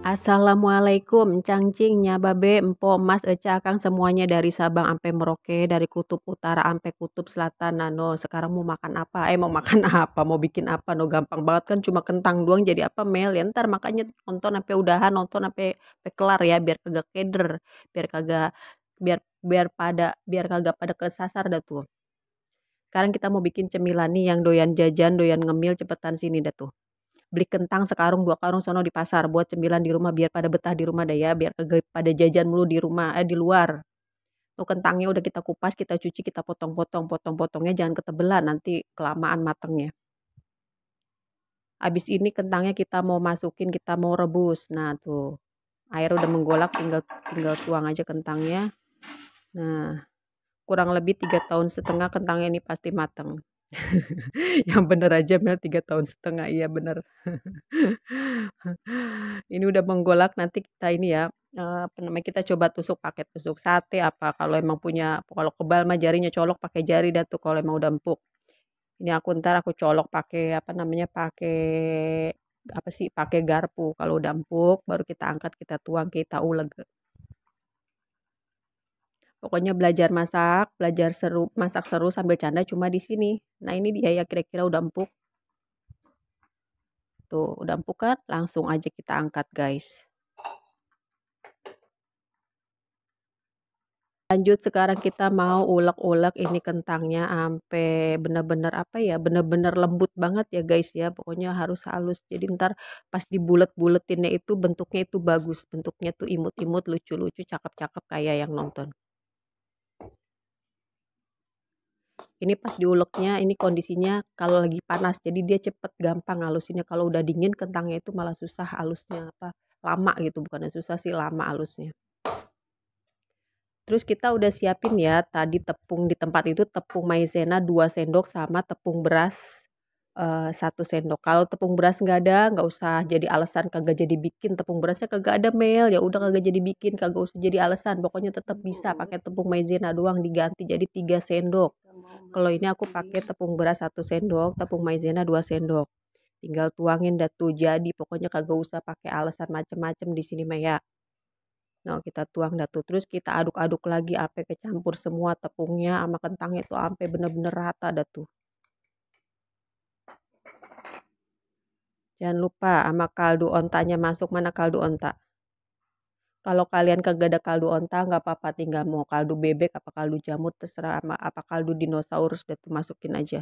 Assalamualaikum, cangcing, babe, empo, mas, eca, akang semuanya dari Sabang ampe Merauke, dari kutub utara ampe kutub selatan. Nah, no, sekarang mau makan apa? Mau makan apa? Mau bikin apa? No, gampang banget kan cuma kentang doang jadi apa, Mel? Ya ntar makanya nonton sampai udahan, nonton sampai kelar ya biar kagak keder, biar kagak biar biar kagak pada kesasar dah tuh. Sekarang kita mau bikin cemilan nih yang doyan jajan, doyan ngemil, cepetan sini dah tuh. Beli kentang sekarung 2 karung sono di pasar buat cemilan di rumah biar pada betah di rumah deh ya, biar kagak pada jajan mulu di rumah di luar. Tuh kentangnya udah kita kupas, kita cuci, kita potong-potong, potong-potongnya jangan ketebelan nanti kelamaan matengnya. Habis ini kentangnya kita mau masukin, kita mau rebus. Nah, tuh. Air udah menggolak, tinggal tinggal tuang aja kentangnya. Nah, kurang lebih 3,5 tahun kentangnya ini pasti mateng. Yang bener aja Mel 3,5 tahun, iya bener. Ini udah menggolak, nanti kita ini ya, apa namanya, kita coba tusuk pakai tusuk sate apa, kalau emang punya, kalau kebal mah jarinya colok pakai jari dah tuh kalau emang udah empuk. Ini ntar aku colok pakai apa namanya, pakai apa sih, pakai garpu. Kalau udah empuk baru kita angkat, kita tuang, kita uleg. Pokoknya belajar masak, belajar seru, masak seru sambil canda cuma di sini. Nah, ini dia ya kira-kira udah empuk. Tuh, udah empuk kan? Langsung aja kita angkat, guys. Lanjut sekarang kita mau ulek-ulek ini kentangnya sampai bener-bener apa ya, bener-bener lembut banget ya guys ya. Pokoknya harus halus. Jadi ntar pas dibulet-buletinnya itu bentuknya itu bagus. Bentuknya tuh imut-imut, lucu-lucu, cakep-cakep kayak yang nonton. Ini pas diuleknya, ini kondisinya kalau lagi panas. Jadi dia cepet gampang halusinnya. Kalau udah dingin kentangnya itu malah susah halusnya, apa lama gitu. Bukannya susah sih, lama halusnya. Terus kita udah siapin ya tadi tepung di tempat itu, tepung maizena 2 sendok sama tepung beras 1 sendok. Kalau tepung beras nggak ada, nggak usah jadi alasan kagak jadi bikin, tepung berasnya kagak ada Mel, ya udah kagak jadi bikin, kagak usah jadi alasan. Pokoknya tetap bisa pakai tepung maizena doang diganti jadi 3 sendok. Kalau ini aku pakai tepung beras 1 sendok, tepung maizena 2 sendok. Tinggal tuangin dah tuh jadi, pokoknya kagak usah pakai alasan macem-macem di sini mah ya. Nah, kita tuang dah tuh. Terus kita aduk-aduk lagi sampai kecampur semua tepungnya sama kentangnya tuh sampai bener-bener rata dah tuh. Jangan lupa sama kaldu ontanya masuk. Mana kaldu onta? Kalau kalian kagak ada kaldu onta nggak apa-apa, tinggal mau kaldu bebek apa kaldu jamur terserah, sama apa kaldu dinosaurus dah tuh masukin aja.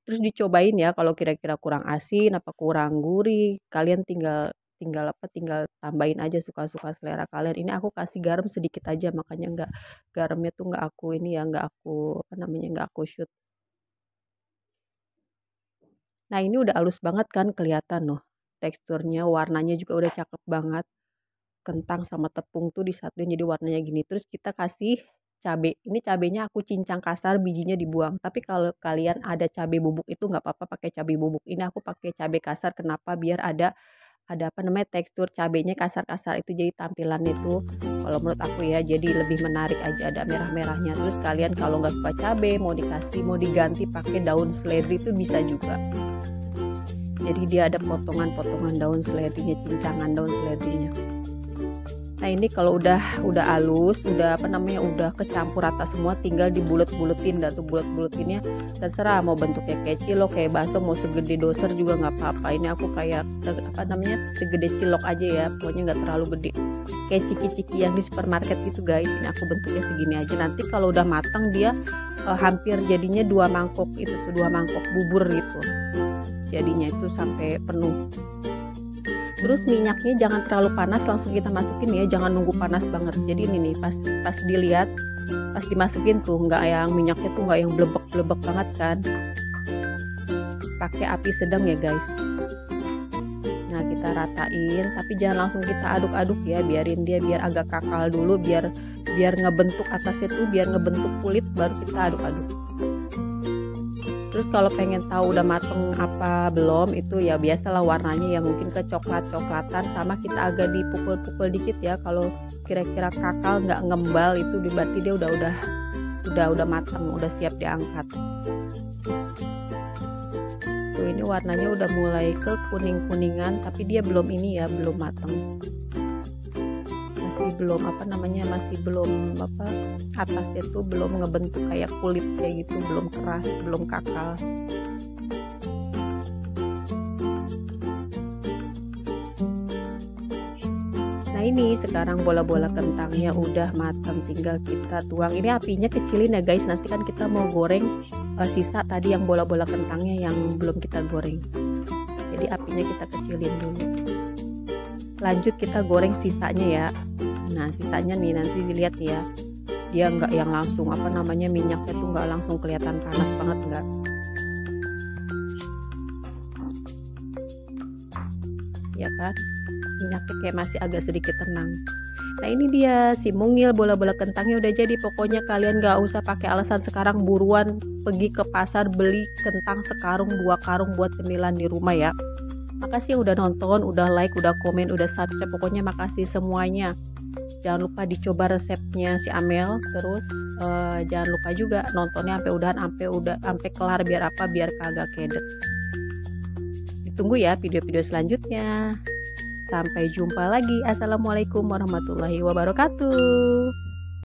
Terus dicobain ya kalau kira-kira kurang asin apa kurang gurih, kalian tinggal tinggal tambahin aja suka-suka selera kalian. Ini aku kasih garam sedikit aja, makanya garamnya tuh nggak aku ini ya, nggak aku apa namanya, nggak aku shoot. Nah, ini udah halus banget kan kelihatan loh. Teksturnya, warnanya juga udah cakep banget. Kentang sama tepung tuh disatuin jadi warnanya gini. Terus kita kasih cabe. Ini cabenya aku cincang kasar, bijinya dibuang. Tapi kalau kalian ada cabe bubuk itu nggak apa-apa pakai cabe bubuk. Ini aku pakai cabe kasar. Kenapa? Biar ada apa namanya, tekstur cabenya kasar-kasar itu, jadi tampilan itu kalau menurut aku ya jadi lebih menarik aja, ada merah-merahnya. Terus kalian kalau nggak suka cabe mau diganti pakai daun seledri itu bisa juga. Jadi dia ada potongan-potongan daun seledrinya, cincangan daun seledrinya. Nah, ini kalau udah halus, udah apa namanya, udah kecampur rata semua, tinggal dibulet-buletin. Dan tuh bulet-buletinnya terserah mau bentuknya kayak cilok, kayak bakso, mau segede doser juga nggak apa-apa. Ini aku kayak apa namanya, segede cilok aja ya, pokoknya nggak terlalu gede. Kayak ciki-ciki yang di supermarket gitu guys. Ini aku bentuknya segini aja. Nanti kalau udah matang dia hampir jadinya 2 mangkok itu tuh, 2 mangkok bubur gitu. Jadinya itu sampai penuh. Terus minyaknya jangan terlalu panas, langsung kita masukin ya, jangan nunggu panas banget. Jadi ini nih pas dilihat, pas dimasukin tuh nggak yang minyaknya tuh nggak yang blebek-blebek banget kan. Pakai api sedang ya guys. Nah, kita ratain, tapi jangan langsung kita aduk-aduk ya, biarin dia biar agak kakal dulu, biar ngebentuk atasnya tuh, biar ngebentuk kulit, baru kita aduk-aduk. Terus kalau pengen tahu udah mateng apa belum, itu ya biasalah warnanya ya mungkin kecoklat-coklatan, sama kita agak dipukul-pukul dikit ya. Kalau kira-kira kakal nggak ngembal itu berarti dia udah matang, udah siap diangkat. Tuh ini warnanya udah mulai ke kuning-kuningan, tapi dia belum ini ya, belum matang. Masih belum masih belum atasnya tuh belum ngebentuk kayak kulit kayak gitu, belum keras, belum kakal. Nah ini sekarang bola-bola kentangnya udah matang, tinggal kita tuang. Ini apinya kecilin ya guys, nanti kan kita mau goreng sisa tadi yang bola-bola kentangnya yang belum kita goreng. Jadi apinya kita kecilin dulu. Lanjut kita goreng sisanya ya. Nah sisanya nih nanti dilihat ya, dia nggak yang langsung minyaknya tuh nggak langsung kelihatan panas banget, nggak. Ya kan, minyaknya kayak masih agak sedikit tenang. Nah ini dia si mungil bola-bola kentangnya udah jadi. Pokoknya kalian gak usah pakai alasan, sekarang buruan pergi ke pasar beli kentang sekarung 2 karung buat cemilan di rumah ya. Makasih udah nonton, udah like, udah komen, udah subscribe. Pokoknya makasih semuanya. Jangan lupa dicoba resepnya si Amel. Terus jangan lupa juga nontonnya sampai kelar, biar kagak kedet. Ditunggu ya video-video selanjutnya. Sampai jumpa lagi. Assalamualaikum warahmatullahi wabarakatuh.